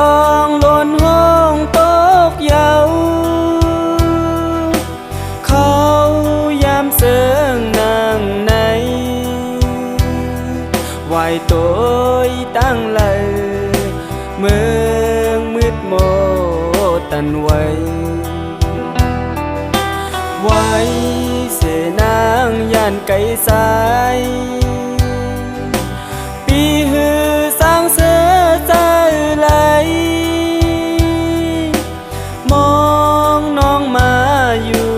ต้องหล่นห้องตกเยาเขายามเสิงนางในไหวตัวตั้งเลยเมืองมืดโมตันไว้ไว้เสนางย่านไก่สายปีหือสร้างเสือใจไหลมองน้องมาอยู่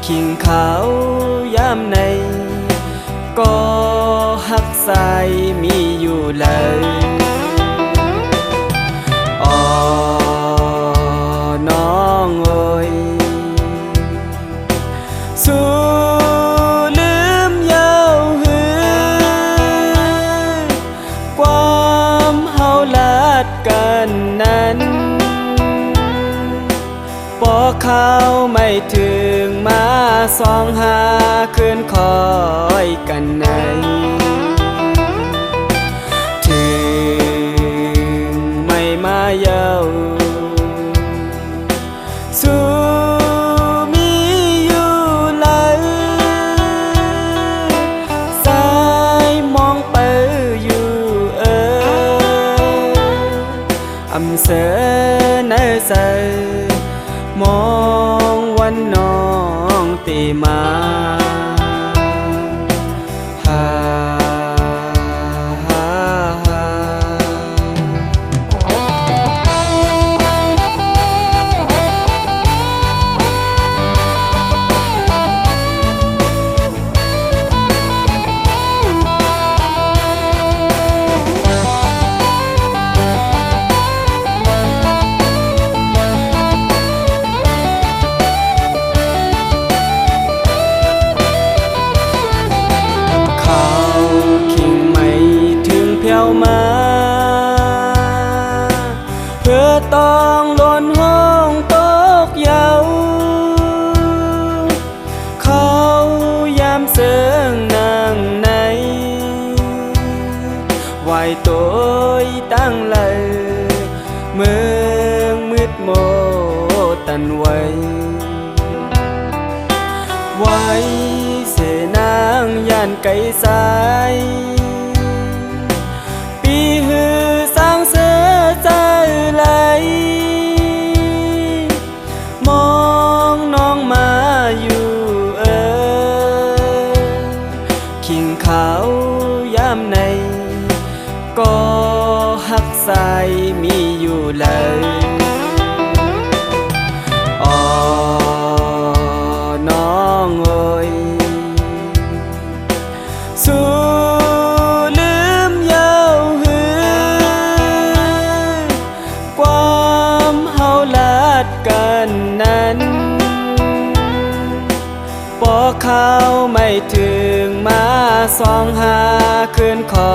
ขิงเขายามในก็หักใสมีอยู่เลยอ๋อน้องเอ้ยสู้ลืมเย้าหือความเฮาลาดกันนั้นปอเขาไม่ถึงมาสองหาคืนคอยกันในถึงไม่มาเย้าสู้มีอยู่เลยสายมองไปอยู่อำเสนเสมองวันน้องตีมาฮาฮาฮามาเพื่อต้องหล่นห้องตกเยาเขายามเสิงนางในไหวตัวตั้งเลยเมืองมืดโมตันไว้ไว้เสนางย่านไก่สายปีหือสร้างเสือใจไหลมองน้องมาอยู่ขิงเขายามในก็หักใสมีอยู่เลยอ๋อน้องเอ้ยสู้กันนั้นปอเขาไม่ถึงมาสองหาคืนคอ